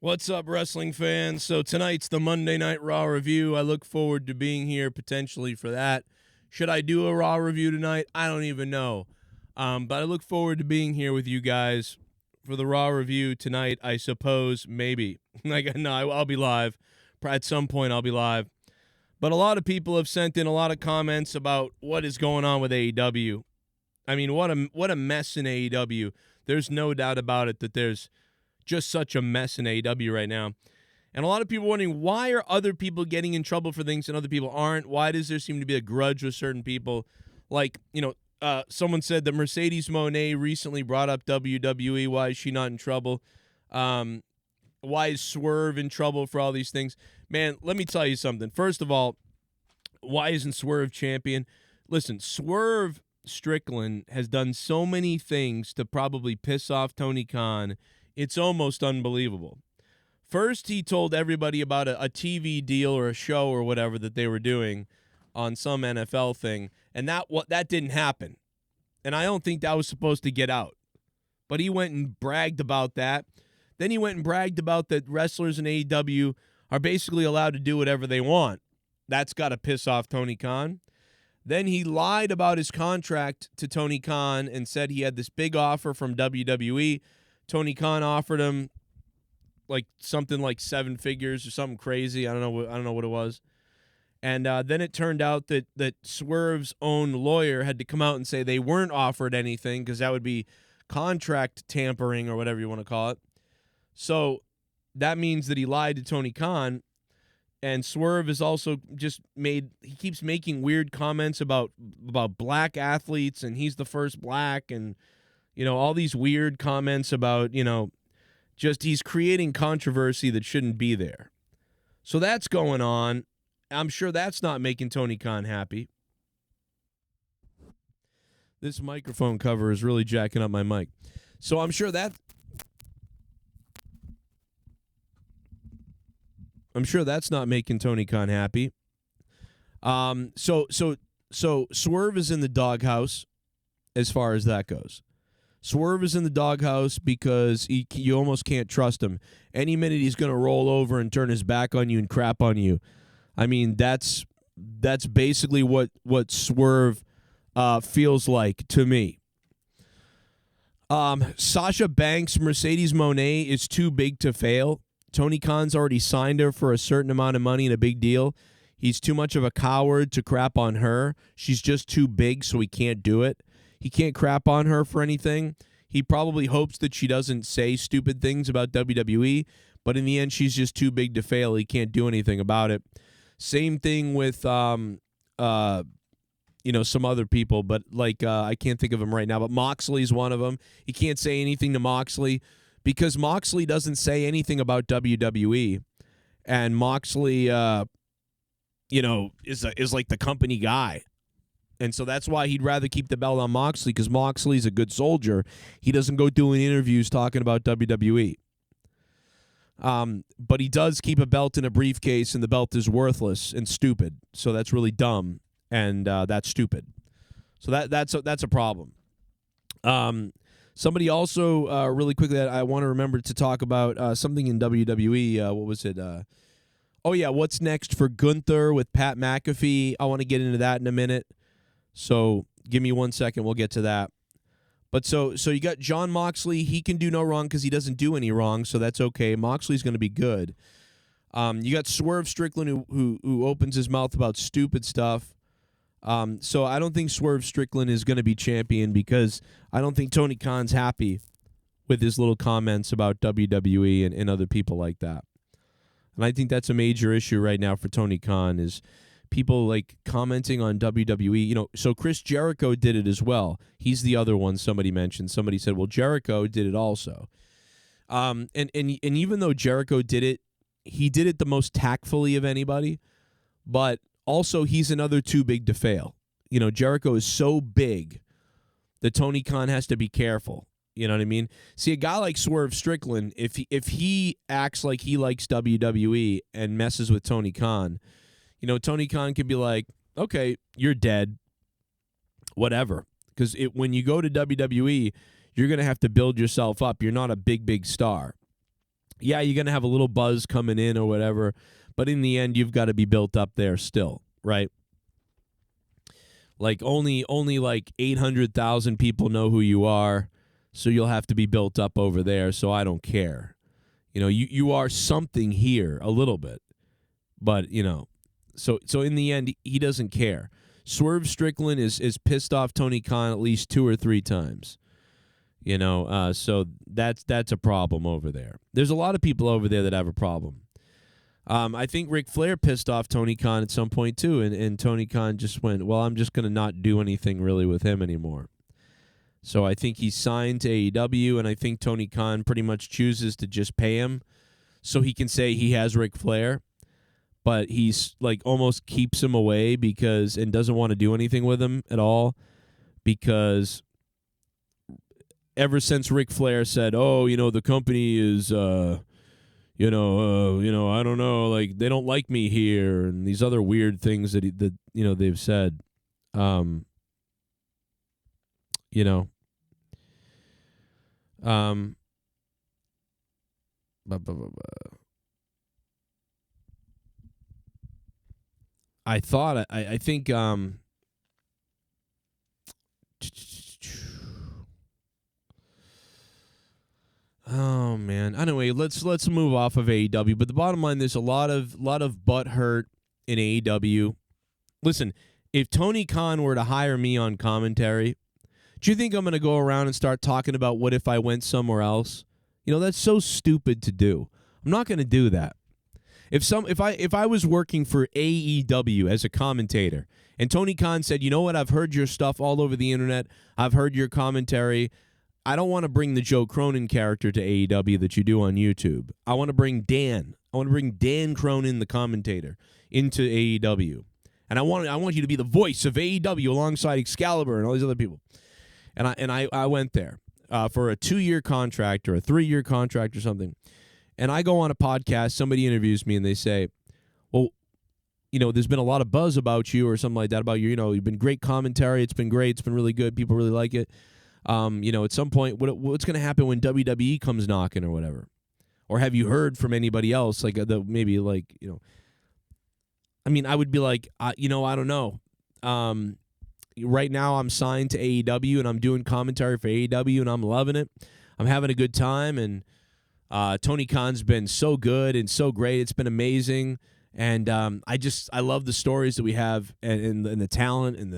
What's up, wrestling fans? So tonight's the Monday Night Raw review. I look forward to being here potentially for that. Should I do a Raw review tonight? I don't even know. But I look forward to being here with you guys for the Raw review tonight, I suppose, maybe. I'll be live. At some point, I'll be live. But a lot of people have sent in a lot of comments about what is going on with AEW. I mean, what a mess in AEW. There's no doubt about it that there's just such a mess in AEW right now. And a lot of people wondering, why are other people getting in trouble for things and other people aren't? Why does there seem to be a grudge with certain people? Like, someone said that Mercedes Moné recently brought up WWE. Why is she not in trouble? Why is Swerve in trouble for all these things? Man, let me tell you something. First of all, why isn't Swerve champion? Listen, Swerve Strickland has done so many things to probably piss off Tony Khan. It's almost unbelievable. First, he told everybody about a TV deal or a show or whatever that they were doing on some NFL thing, and that didn't happen. And I don't think that was supposed to get out. But he went and bragged about that. Then he went and bragged about that wrestlers in AEW are basically allowed to do whatever they want. That's got to piss off Tony Khan. Then he lied about his contract to Tony Khan and said he had this big offer from WWE. Tony Khan offered him something like 7 figures or something crazy. I don't know what it was. And then it turned out that Swerve's own lawyer had to come out and say they weren't offered anything because that would be contract tampering or whatever you want to call it. So that means that he lied to Tony Khan. And Swerve is also he keeps making weird comments about black athletes, and he's the first black, and all these weird comments about, he's creating controversy that shouldn't be there. So that's going on. I'm sure that's not making Tony Khan happy. This microphone cover is really jacking up my mic. So I'm sure that's not making Tony Khan happy. So Swerve is in the doghouse as far as that goes. Swerve is in the doghouse because you almost can't trust him. Any minute he's going to roll over and turn his back on you and crap on you. I mean, that's basically what Swerve feels like to me. Sasha Banks, Mercedes Moné is too big to fail. Tony Khan's already signed her for a certain amount of money and a big deal. He's too much of a coward to crap on her. She's just too big, so he can't do it. He can't crap on her for anything. He probably hopes that she doesn't say stupid things about WWE, but in the end, she's just too big to fail. He can't do anything about it. Same thing with, some other people, but I can't think of them right now, but Moxley's one of them. He can't say anything to Moxley because Moxley doesn't say anything about WWE, and Moxley, is like the company guy. And so that's why he'd rather keep the belt on Moxley, because Moxley's a good soldier. He doesn't go doing interviews talking about WWE. But he does keep a belt in a briefcase, and the belt is worthless and stupid. So that's really dumb, and that's stupid. So that's a problem. Somebody also, really quickly, I want to remember to talk about something in WWE. What was it? What's next for Gunther with Pat McAfee? I want to get into that in a minute. So give me 1 second. We'll get to that. But so you got Jon Moxley. He can do no wrong because he doesn't do any wrong, so that's okay. Moxley's going to be good. You got Swerve Strickland who opens his mouth about stupid stuff. So I don't think Swerve Strickland is going to be champion because I don't think Tony Khan's happy with his little comments about WWE and other people like that. And I think that's a major issue right now for Tony Khan is people commenting on WWE. So Chris Jericho did it as well. He's the other one somebody mentioned. Somebody said, well, Jericho did it also. And even though Jericho did it, he did it the most tactfully of anybody, but also he's another too big to fail. Jericho is so big that Tony Khan has to be careful. You know what I mean? See, a guy like Swerve Strickland, if he acts like he likes WWE and messes with Tony Khan, Tony Khan could be like, okay, you're dead, whatever. Because when you go to WWE, you're going to have to build yourself up. You're not a big star. Yeah, you're going to have a little buzz coming in or whatever, but in the end, you've got to be built up there still, right? Like only like 800,000 people know who you are, so you'll have to be built up over there, so I don't care. You are something here a little bit, but, so in the end, he doesn't care. Swerve Strickland is pissed off Tony Khan at least 2 or 3 times. So that's a problem over there. There's a lot of people over there that have a problem. I think Ric Flair pissed off Tony Khan at some point too, and Tony Khan just went, well, I'm just going to not do anything really with him anymore. So I think he signed to AEW, and I think Tony Khan pretty much chooses to just pay him so he can say he has Ric Flair, but he's like almost keeps him away and doesn't want to do anything with him at all, because ever since Ric Flair said, "Oh, the company is, I don't know, like they don't like me here," and these other weird things that they've said, I think. Oh man. Anyway, let's move off of AEW. But the bottom line, there's a lot of butt hurt in AEW. Listen, if Tony Khan were to hire me on commentary, do you think I'm going to go around and start talking about what if I went somewhere else? That's so stupid to do. I'm not going to do that. If I was working for AEW as a commentator and Tony Khan said, "You know what? I've heard your stuff all over the internet. I've heard your commentary. I don't want to bring the Joe Cronin character to AEW that you do on YouTube. I want to bring Dan. I want to bring Dan Cronin, the commentator, into AEW. And I want you to be the voice of AEW alongside Excalibur and all these other people." And I went there for a 2-year contract or a 3-year contract or something. And I go on a podcast, somebody interviews me, and they say, "Well, there's been a lot of buzz about you," or something like that, about you. You've been great commentary. It's been great. It's been really good. People really like it. At some point, what's going to happen when WWE comes knocking or whatever? Or have you heard from anybody else? I would be like, I don't know. Right now I'm signed to AEW and I'm doing commentary for AEW and I'm loving it. I'm having a good time, and Tony Khan's been so good and so great. It's been amazing. And I love the stories that we have and the talent and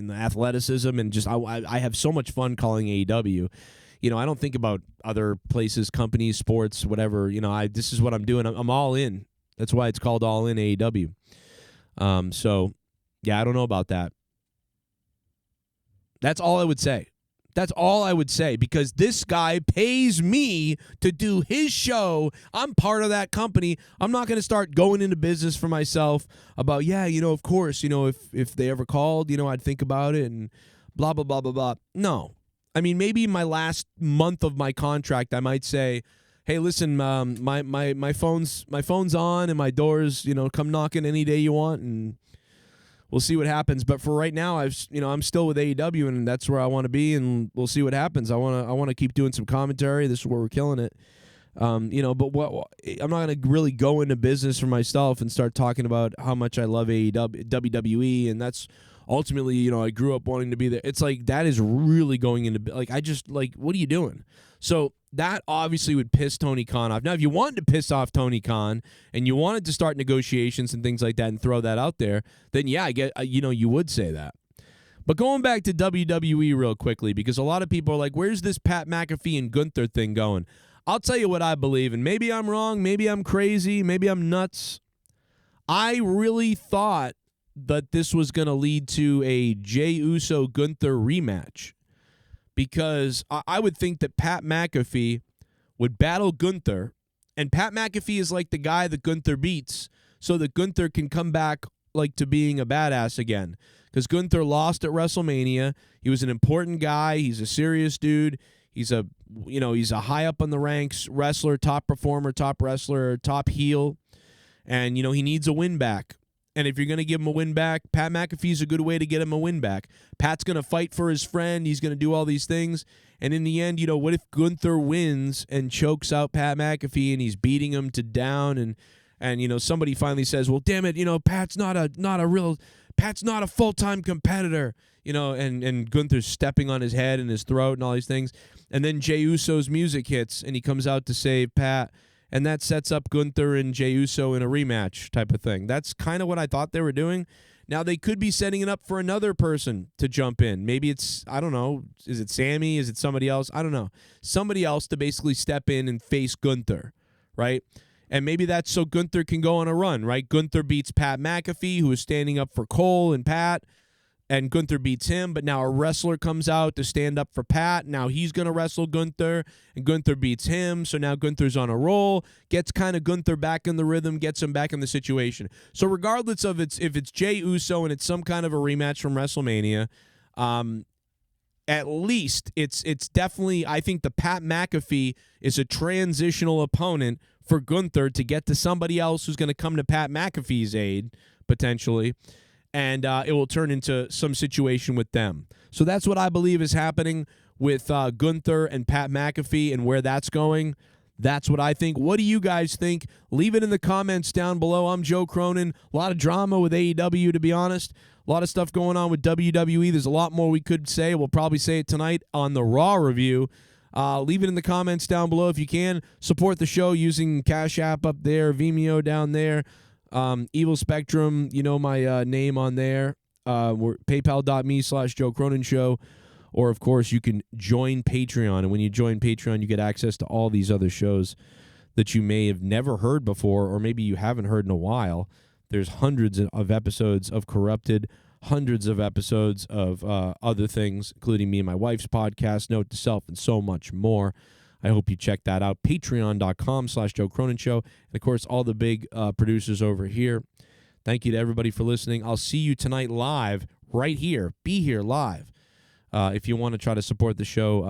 the athleticism, and just I have so much fun calling AEW. I don't think about other places, companies, sports, whatever. This is what I'm doing. I'm all in. That's why it's called All In AEW. So yeah, I don't know about that. That's all I would say. That's all I would say, because this guy pays me to do his show. I'm part of that company. I'm not going to start going into business for myself about, of course, if they ever called, I'd think about it and blah, blah, blah, blah, blah. No. Maybe in my last month of my contract, I might say, "Hey, listen, my phone's on and my door's, come knocking any day you want, and we'll see what happens." But for right now, I'm still with AEW, and that's where I want to be, and we'll see what happens. I want to keep doing some commentary. This is where we're killing it. But I'm not going to really go into business for myself and start talking about how much I love AEW, WWE, and that's ultimately, I grew up wanting to be there. It's like that is really going into what are you doing? So that obviously would piss Tony Khan off. Now, if you wanted to piss off Tony Khan and you wanted to start negotiations and things like that and throw that out there, then yeah, I get, you would say that. But going back to WWE real quickly, because a lot of people are like, "Where's this Pat McAfee and Gunther thing going?" I'll tell you what I believe, and maybe I'm wrong, maybe I'm crazy, maybe I'm nuts. I really thought that this was going to lead to a Jey Uso Gunther rematch, because I would think that Pat McAfee would battle Gunther, and Pat McAfee is like the guy that Gunther beats, so that Gunther can come back to being a badass again. Because Gunther lost at WrestleMania. He was an important guy. He's a serious dude. He's a high up on the ranks wrestler, top performer, top wrestler, top heel, and he needs a win back. And if you're going to give him a win back, Pat McAfee's a good way to get him a win back. Pat's going to fight for his friend. He's going to do all these things. And in the end, what if Gunther wins and chokes out Pat McAfee and he's beating him to down and somebody finally says, well, damn it, Pat's not a full-time competitor, and Gunther's stepping on his head and his throat and all these things. And then Jey Uso's music hits and he comes out to save Pat. And that sets up Gunther and Jey Uso in a rematch type of thing. That's kind of what I thought they were doing. Now, they could be setting it up for another person to jump in. Maybe it's, I don't know, is it Sammy? Is it somebody else? I don't know. Somebody else to basically step in and face Gunther, right? And maybe that's so Gunther can go on a run, right? Gunther beats Pat McAfee, who is standing up for Cole and Pat. And Gunther beats him, but now a wrestler comes out to stand up for Pat. Now he's going to wrestle Gunther, and Gunther beats him. So now Gunther's on a roll, gets kind of Gunther back in the rhythm, gets him back in the situation. So regardless of if it's Jey Uso and it's some kind of a rematch from WrestleMania, at least it's definitely, I think the Pat McAfee is a transitional opponent for Gunther to get to somebody else who's going to come to Pat McAfee's aid, potentially. And it will turn into some situation with them. So that's what I believe is happening with Gunther and Pat McAfee and where that's going. That's what I think. What do you guys think? Leave it in the comments down below. I'm Joe Cronin. A lot of drama with AEW, to be honest. A lot of stuff going on with WWE. There's a lot more we could say. We'll probably say it tonight on the Raw review. Leave it in the comments down below if you can. Support the show using Cash App up there, Vimeo down there. Evil Spectrum, my name on there. We're paypal.me/Joe Cronin Show. Or, of course, you can join Patreon. And when you join Patreon, you get access to all these other shows that you may have never heard before, or maybe you haven't heard in a while. There's hundreds of episodes of Corrupted, hundreds of episodes of other things, including me and my wife's podcast, Note to Self, and so much more. I hope you check that out. Patreon.com/Joe Cronin Show. And, of course, all the big producers over here. Thank you to everybody for listening. I'll see you tonight live right here. Be here live if you want to try to support the show.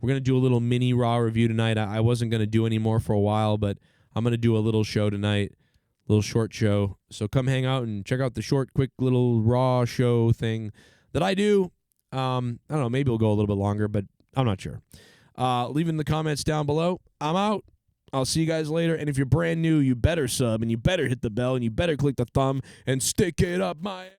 We're going to do a little mini Raw review tonight. I wasn't going to do any more for a while, but I'm going to do a little show tonight, a little short show. So come hang out and check out the short, quick little Raw show thing that I do. I don't know. Maybe it'll go a little bit longer, but I'm not sure. Leave in the comments down below. I'm out. I'll see you guys later. And if you're brand new, you better sub and you better hit the bell and you better click the thumb and stick it up my